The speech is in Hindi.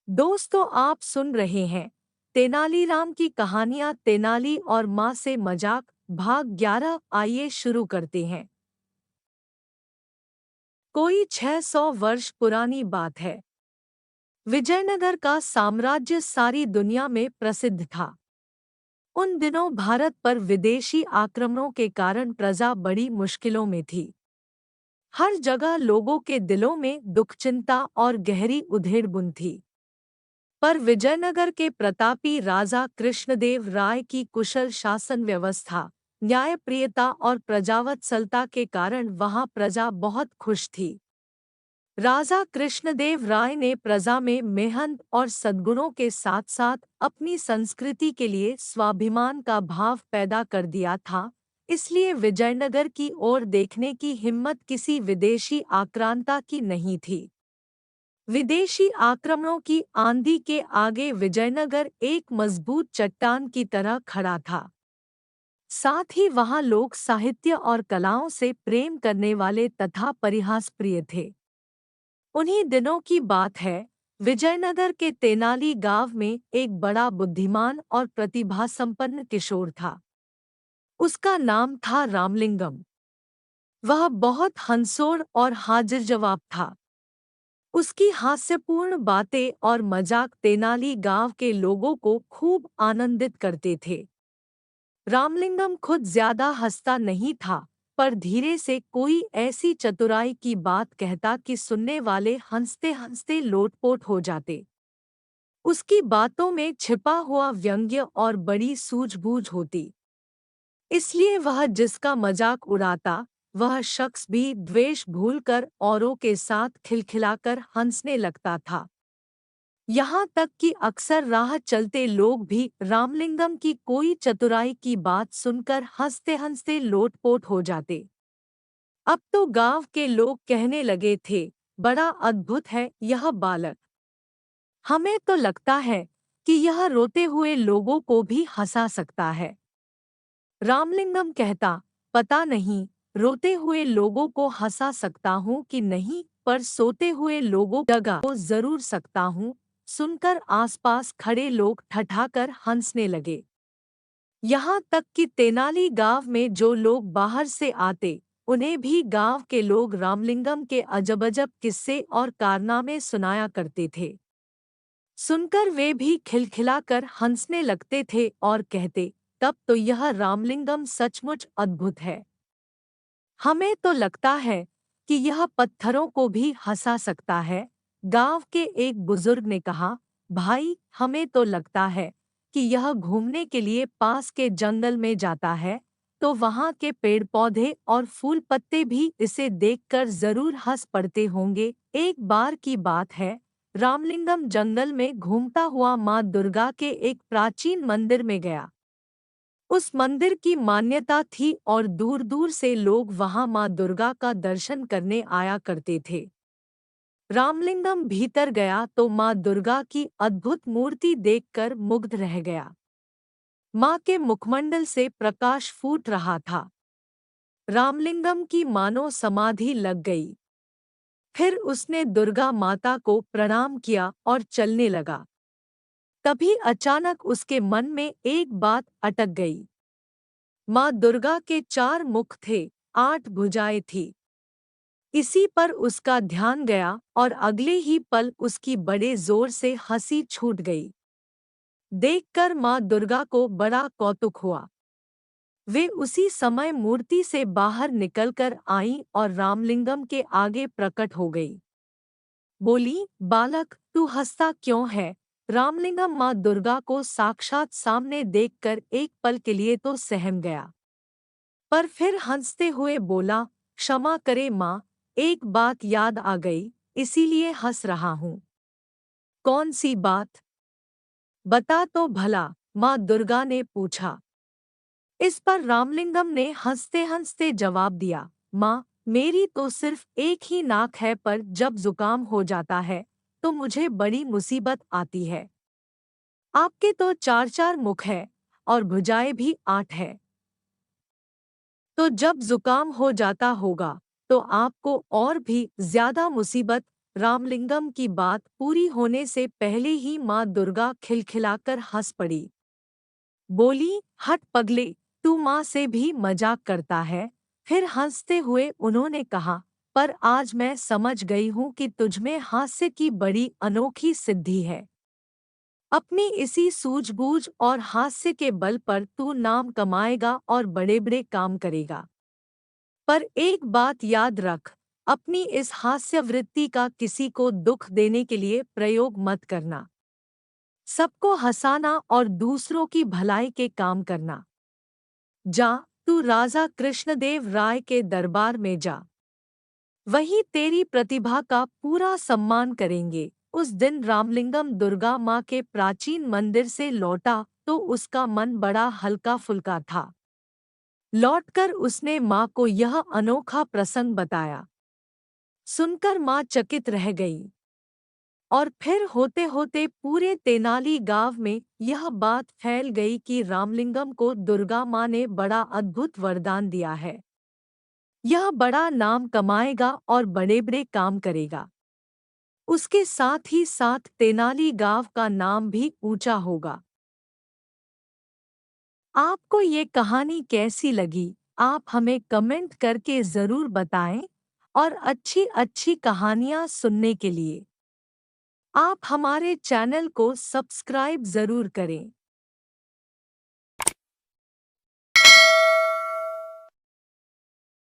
दोस्तों, आप सुन रहे हैं तेनालीराम की कहानियां तेनाली और माँ से मजाक भाग 11। आइए शुरू करते हैं। कोई 600 वर्ष पुरानी बात है। विजयनगर का साम्राज्य सारी दुनिया में प्रसिद्ध था। उन दिनों भारत पर विदेशी आक्रमणों के कारण प्रजा बड़ी मुश्किलों में थी। हर जगह लोगों के दिलों में दुख, चिंता और गहरी उधेड़-बुन थी। पर विजयनगर के प्रतापी राजा कृष्णदेव राय की कुशल शासन व्यवस्था, न्यायप्रियता और प्रजावत्सलता के कारण वहां प्रजा बहुत खुश थी। राजा कृष्णदेव राय ने प्रजा में मेहनत और सद्गुणों के साथ साथ अपनी संस्कृति के लिए स्वाभिमान का भाव पैदा कर दिया था। इसलिए विजयनगर की ओर देखने की हिम्मत किसी विदेशी आक्रांता की नहीं थी। विदेशी आक्रमणों की आंधी के आगे विजयनगर एक मजबूत चट्टान की तरह खड़ा था। साथ ही वहां लोग साहित्य और कलाओं से प्रेम करने वाले तथा परिहास प्रिय थे। उन्हीं दिनों की बात है। विजयनगर के तेनाली गांव में एक बड़ा बुद्धिमान और प्रतिभा संपन्न किशोर था। उसका नाम था रामलिंगम। वह बहुत हंसोड़ और हाजिर जवाब था। उसकी हास्यपूर्ण बातें और मजाक तेनाली गांव के लोगों को खूब आनंदित करते थे। रामलिंगम खुद ज्यादा हंसता नहीं था, पर धीरे से कोई ऐसी चतुराई की बात कहता कि सुनने वाले हंसते हंसते लोटपोट हो जाते। उसकी बातों में छिपा हुआ व्यंग्य और बड़ी सूझबूझ होती। इसलिए वह जिसका मजाक उड़ाता, वह शख्स भी द्वेष भूलकर औरों के साथ खिलखिलाकर हंसने लगता था। यहाँ तक कि अक्सर राह चलते लोग भी रामलिंगम की कोई चतुराई की बात सुनकर हंसते हंसते लोटपोट हो जाते। अब तो गांव के लोग कहने लगे थे, बड़ा अद्भुत है यह बालक। हमें तो लगता है कि यह रोते हुए लोगों को भी हंसा सकता है। रामलिंगम कहता, पता नहीं रोते हुए लोगों को हंसा सकता हूँ कि नहीं, पर सोते हुए लोगों जगा को जरूर सकता हूँ। सुनकर आसपास खड़े लोग ठठाकर हंसने लगे। यहाँ तक कि तेनाली गांव में जो लोग बाहर से आते, उन्हें भी गांव के लोग रामलिंगम के अजब-अजब किस्से और कारनामे सुनाया करते थे। सुनकर वे भी खिलखिलाकर हंसने लगते थे और कहते, तब तो यह रामलिंगम सचमुच अद्भुत है। हमें तो लगता है कि यह पत्थरों को भी हंसा सकता है। गांव के एक बुजुर्ग ने कहा, भाई हमें तो लगता है कि यह घूमने के लिए पास के जंगल में जाता है, तो वहां के पेड़ पौधे और फूल पत्ते भी इसे देखकर जरूर हंस पड़ते होंगे। एक बार की बात है, रामलिंगम जंगल में घूमता हुआ माँ दुर्गा के एक प्राचीन मंदिर में गया। उस मंदिर की मान्यता थी और दूर दूर से लोग वहां मां दुर्गा का दर्शन करने आया करते थे। रामलिंगम भीतर गया तो मां दुर्गा की अद्भुत मूर्ति देखकर मुग्ध रह गया। मां के मुखमंडल से प्रकाश फूट रहा था। रामलिंगम की मानो समाधि लग गई। फिर उसने दुर्गा माता को प्रणाम किया और चलने लगा। तभी अचानक उसके मन में एक बात अटक गई। माँ दुर्गा के 4 मुख थे, 8 भुजाएं थी। इसी पर उसका ध्यान गया और अगले ही पल उसकी बड़े जोर से हंसी छूट गई। देखकर माँ दुर्गा को बड़ा कौतुक हुआ। वे उसी समय मूर्ति से बाहर निकलकर आईं और रामलिंगम के आगे प्रकट हो गई। बोली, बालक तू हंसता क्यों है? रामलिंगम माँ दुर्गा को साक्षात सामने देखकर एक पल के लिए तो सहम गया, पर फिर हंसते हुए बोला, क्षमा करे माँ, एक बात याद आ गई, इसीलिए हंस रहा हूँ। कौन सी बात? बता तो भला, माँ दुर्गा ने पूछा। इस पर रामलिंगम ने हंसते हंसते जवाब दिया, माँ मेरी तो सिर्फ एक ही नाक है, पर जब जुकाम हो जाता है तो मुझे बड़ी मुसीबत आती है। आपके तो 4 4 मुख है और भुजाएं भी 8 है। तो जब जुकाम हो जाता होगा तो आपको और भी ज्यादा मुसीबत रामलिंगम की बात पूरी होने से पहले ही माँ दुर्गा खिलखिलाकर हंस पड़ी। बोली, हट पगले, तू माँ से भी मजाक करता है। फिर हंसते हुए उन्होंने कहा, पर आज मैं समझ गई हूँ कि तुझमें हास्य की बड़ी अनोखी सिद्धि है। अपनी इसी सूझबूझ और हास्य के बल पर तू नाम कमाएगा और बड़े बड़े काम करेगा। पर एक बात याद रख, अपनी इस हास्यवृत्ति का किसी को दुख देने के लिए प्रयोग मत करना। सबको हंसाना और दूसरों की भलाई के काम करना। जा, तू राजा कृष्णदेव राय के दरबार में जा। वही तेरी प्रतिभा का पूरा सम्मान करेंगे। उस दिन रामलिंगम दुर्गा माँ के प्राचीन मंदिर से लौटा तो उसका मन बड़ा हल्का फुल्का था। लौटकर उसने माँ को यह अनोखा प्रसंग बताया। सुनकर माँ चकित रह गई। और फिर होते होते पूरे तेनाली गांव में यह बात फैल गई कि रामलिंगम को दुर्गा माँ ने बड़ा अद्भुत वरदान दिया है। यह बड़ा नाम कमाएगा और बड़े बड़े काम करेगा। उसके साथ ही साथ तेनाली गांव का नाम भी ऊंचा होगा। आपको ये कहानी कैसी लगी? आप हमें कमेंट करके ज़रूर बताएं। और अच्छी अच्छी कहानियाँ सुनने के लिए आप हमारे चैनल को सब्सक्राइब ज़रूर करें।